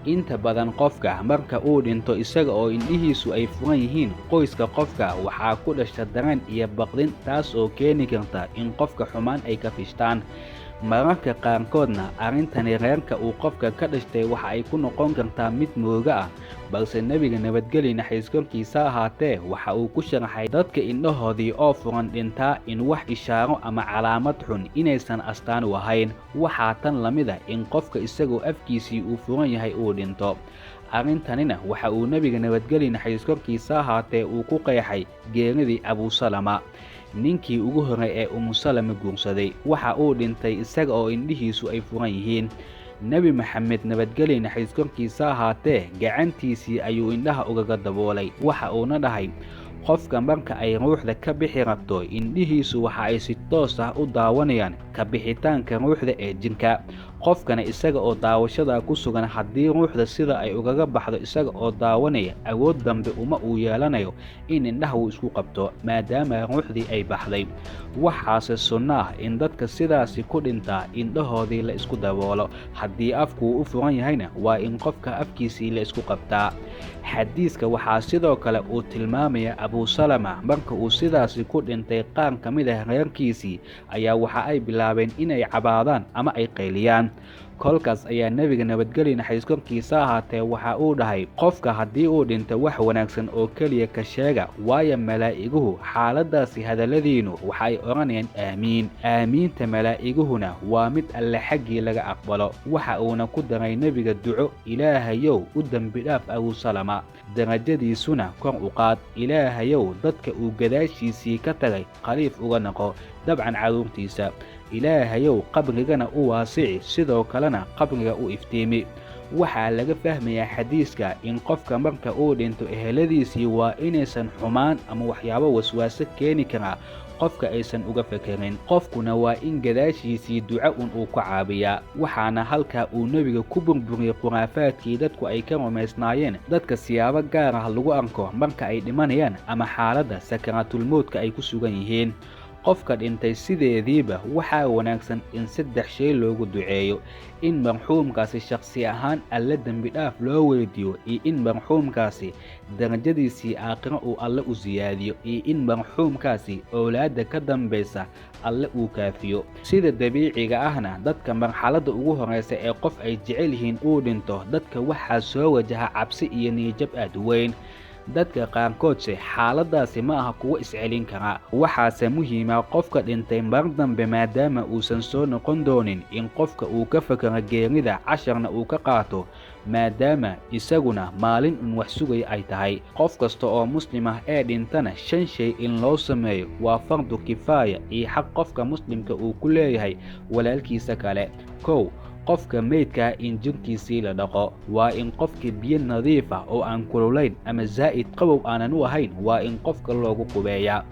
inta badan qofka marka uu dhinto isaga oo indhihiisu ay furan yihiin qoyska qofka waxaa ku dhasha dareen iyo baqdin taas oo keeni karta in qofka xumaan ay ka fishtaan mararka qaarkoodna arrintani reerka uu qofka ka dhashtay waxa ay ku noqon kartaa mid mooga ah balse nebiga nabadgelyo naxariis korkiisa ahaatee waxa uu ku sharaxay dadka indhahoodii oo furan dhintaa in wax ishaaro ama calaamad xun inaysan astaan u ahayn waxaa tan la mid ah in qofka isagoo afkiisii uu furan yahay uu dhinto arrintanina waxa uu nebiga nabadgelyo naxariis korkiisa ahaatee uu ku qeexay geeridii abusalama ninkii ugu horey ee umusalama guursaday waxa uu dhintay isaga oo indhihiisu ay furan yihiin nebi maxamed nabadgelyo naxariis korkiisa ahaatee gacantiisii ayuu indhaha ugaga daboolay waxa uuna dhahay qofka marka ay ruuxda ka bixi rabto indhihiisu waxa ay si toos ah u daawanayaan ka bixitaanka ruuxda ee jinka qofkana isaga oo daawashada ku sugan haddii ruuxda sida ay ugaga baxdo isaga oo daawanaya awood dambe uma uu yeelanayo in indhaha uu isku qabto maadaama ruuxdii ay baxday waxaase sunno ah in dadka sidaasi ku dhintaa indhahoodii la isku daboolo haddii afku u furan yahayna waa in qofka afkiisii la isku qabtaa xadiiska waxaa sidoo kale uu tilmaamaya abusalama marka uu sidaasi ku dhintay qaar ka mid ah reerkiisii ayaa waxa ay bilaabeen inay cabaadaan ama ay qayliyaan kolkaas ayaa nebiga nabadgelyo naxariis korkiisa ahaatee waxa uu dhahay qofka haddii uu dhinto wax wanaagsan oo keliya ka sheega waayo malaa'iguhu xaaladaasi hadalladiinu waxa ay odhanayaan aamiin aamiinta malaa'iguhuna waa mid alle xaggii laga aqbalo waxa uuna ku daray nebiga duco ilaahayow u dembi dhaaf abusalama darajadiisuna kor u qaad ilaahayow dadka uu gadaashiisii ka tagay khaliif uga noqo dabcan caruurtiisa ilaahayow qabrigana u waasici sidoo kalena qabriga u iftiimi waxaa laga fahmayaa xadiiska in qofka marka uu dhinto eheladiisii waa inaysan xumaan ama waxyaabo waswaaso keeni karaa qofka aysan uga fekerin qofkuna waa in gadaashiisii duco uu ku caabiyaa waxaana halkaa uu nebiga ku burburiyey khuraafaadkii dadku ay ka rumaysnaayeen dadka siyaabo gaar ah lagu arko marka ay dhimanayaan ama xaaladda sakaraatulmowdka ay ku sugan yihiin qofka dhintay sideediiba waxaa wanaagsan in 3 shay loogu duceeyo in marxuumkaasi shakhsi ahaan alle dembi dhaaf loo weydiiyo iyo in marxuumkaasi darajadiisii aakhiro uu alle u siyaadiyo iyo in marxuumkaasi awlaadda ka dambaysa alle uu kaafiyo sida dabiiciga ahna dadka marxaladda ugu horeysa ee qof ay jecel yihiin uu dhinto dadka waxaa soo wajaha cabsi iyo niyajab aad u weyn dadka qaarkoodse xaaladaasi ma aha kuwa iscelin karaa waxaase muhiima qofka dhintay mar dambe maadaama uusan soo noqon doonin in qofka uu ka fakaro geerida casharna uu ka qaato maadaama isaguna maalin un wax sugaya ay tahay qof kasta oo muslim ah ee dhintana 5 shay in loo sameeyo waa fardu kifaaya iyo xaq qofka muslimka uu ku leeyahay walaalkiisa kale qofka meydka in jirkiisii la dhaqo waa in qofka biyo nadiif ah oo aan kululayn ama zaa'id qabow aanan u ahayn waa in qofka loogu qubeeyaa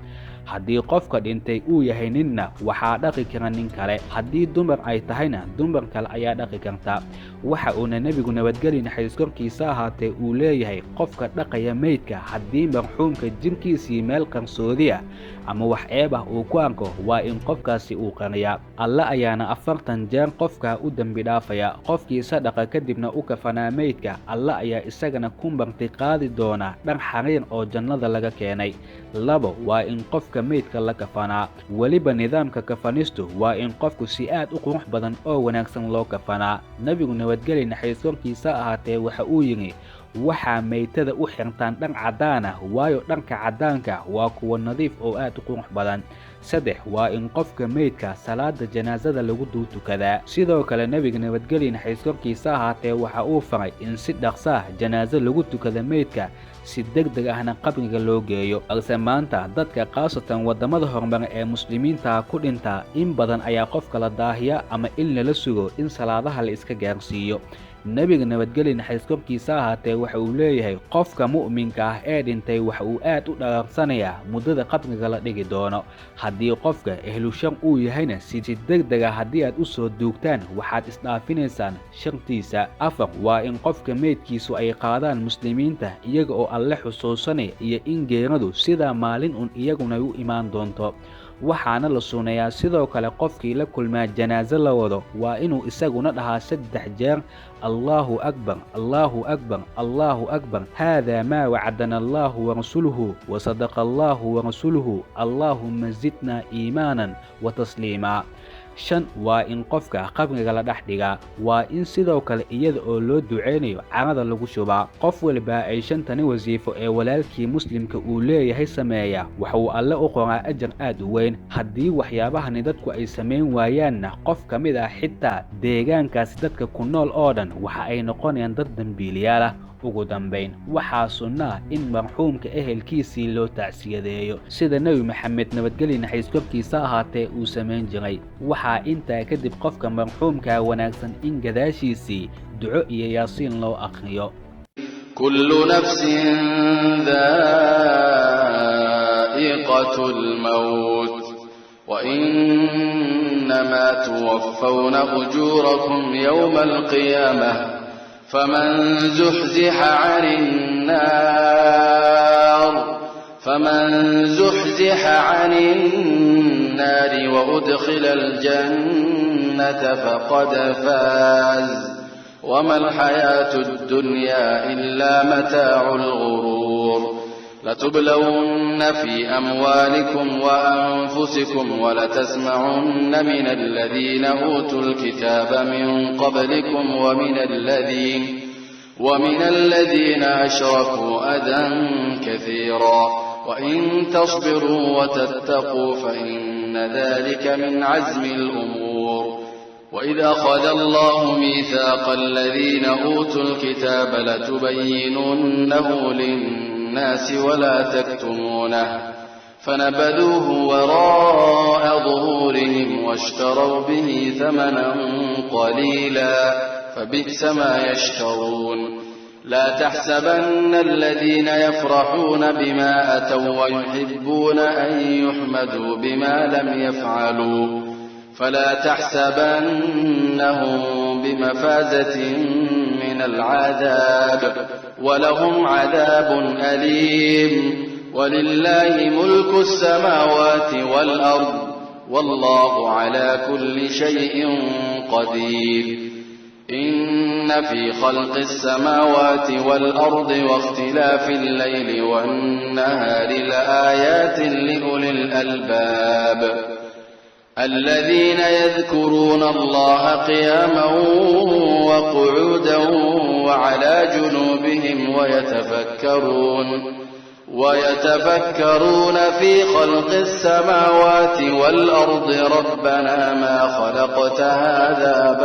haddii qofka dhintay uu yahay ninna waxaa dhaqi kara nin kale haddii dumar ay tahayna dumar kale ayaa dhaqi karta waxa uuna nebigu nabadgelyo naxariis korkiisa ahaatee uu leeyahay qofka dhaqaya meydka haddii marxuumka jirkiisii meel qarsoodi ah ama wax ceeb ah uu ku arko waa in qofkaasi uu qariyaa alle ayaana 40 jeer qofka u dembi dhaafaya qofkii sadaqa kadibna u kafanaa meydka alle ayaa isagana ku marti qaadi doona dhar xariir oo jannada laga keenay waa in qofka meydka la kafanaa weliba nidaamka kafanistu waa in qofku si aad u qurux badan oo wanaagsan loo kafanaa nebigu nabadgelyo naxariis korkiisa ahaatee waxa uu yidhi waxaa meydada u xirtaan dhar caddaan ah waayo dharka caddaanka waa kuwa nadiif oo aad u qurux badan 3 waa in qofka meydka salaada janaasada lagu dul tukadaa sidoo kale nebiga nabadgelyo naxariis korkiisa ahaatee waxa uu faray in si dhaqsa janaaso lagu tukada meydka si degdeg ahna qabriga loo geeyo balse maanta dadka qaasatan wadamada horumar ee muslimiinta ku dhinta in badan ayaa qofka la daahiya ama in lala sugo in salaadaha la iska gaarsiiyo nebiga nabadgelyo naxariis korkiisa ahaatee waxa uu leeyahay qofka mu'minka ah ee dhintay waxa uu aad u dhaqaaqsanayaa muddada qabriga la dhigi doono haddii qofka ehlu shar uu yahayna si degdeg ah haddii aad u soo duugtaan waxaad isdhaafinaysaan shartiisa 4 waa in qofka meydkiisu ay qaadaan muslimiinta iyaga oo alle xusuusanaya iyo in geeradu sidaa maalin un iyaguna u imaan doonto waxaana la sunayaa sidoo kale qofkii la kulmaa janaaso la wado waa inuu isaguna dhahaa 3 jeer Allahu akbar Allahu akbar Allahu akbar hada ma wa'adana Allahu wa rasuluhu wa sadaqa Allahu wa rasuluhu Allahumma zidna iimanan wa taslima 5 waa in qofka qabriga la dhaxdhiga waa in sidoo kale iyada oo loo duceynayo carada lagu shubaa qof walba ay 5 wasiifo ee walaalkii muslimka uu leeyahay sameeya waxa uu alle u qoraa ajar aad u weyn haddii waxyaabahan dadku ay sameyn waayaanna qof kamid ah xitaa deegaankaas dadka ku nool oo dhan waxa ay noqonayaan dad dambiiliyaal ah ugu dambeyn waxaa sunnaa in marxuumka ehelkiisii loo tacsiyadeeyo sida nabi maxamed nabadgelyo naxariis korkiisa ahaatee uu sameyn jiray waxaa intaa kadib qofka marxuumka wanaagsan in gadaashiisii duco iyo yaasiin loo akhriyo kullu nafsin dhaa'iqatul mawt wa innamaa tuwaffawna ujurakum yawmal qiyaamah فمن زحزح عن النار وأدخل الجنة فقد فاز وما الحياة الدنيا إلا متاع الغرور لتبلون في أموالكم وأنفسكم ولتسمعن من الذين أوتوا الكتاب من قبلكم ومن الذين أشركوا أذى كثيرا وإن تصبروا وتتقوا فإن ذلك من عزم الأمور وإذ أخذ الله ميثاق الذين أوتوا الكتاب لتبيننه للناس ولا تكتمونه فنبذوه وراء ظهورهم واشتروا به ثمنا قليلا فبئس ما يشترون لا تحسبن الذين يفرحون بما أتوا ويحبون أن يحمدوا بما لم يفعلوا فلا تحسبنهم بمفازة من العذاب ولهم عذاب أليم ولله ملك السماوات والأرض والله على كل شيء قدير إن في خلق السماوات والأرض واختلاف الليل والنهار لآيات لأولي الألباب الذين يذكرون الله قياما وقعودا وعلى جنوبهم ويتفكرون في خلق السماوات والأرض ربنا ما خلقت هذا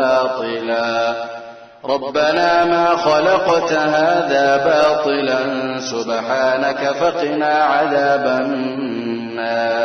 باطلا سبحانك فقنا عذاب النار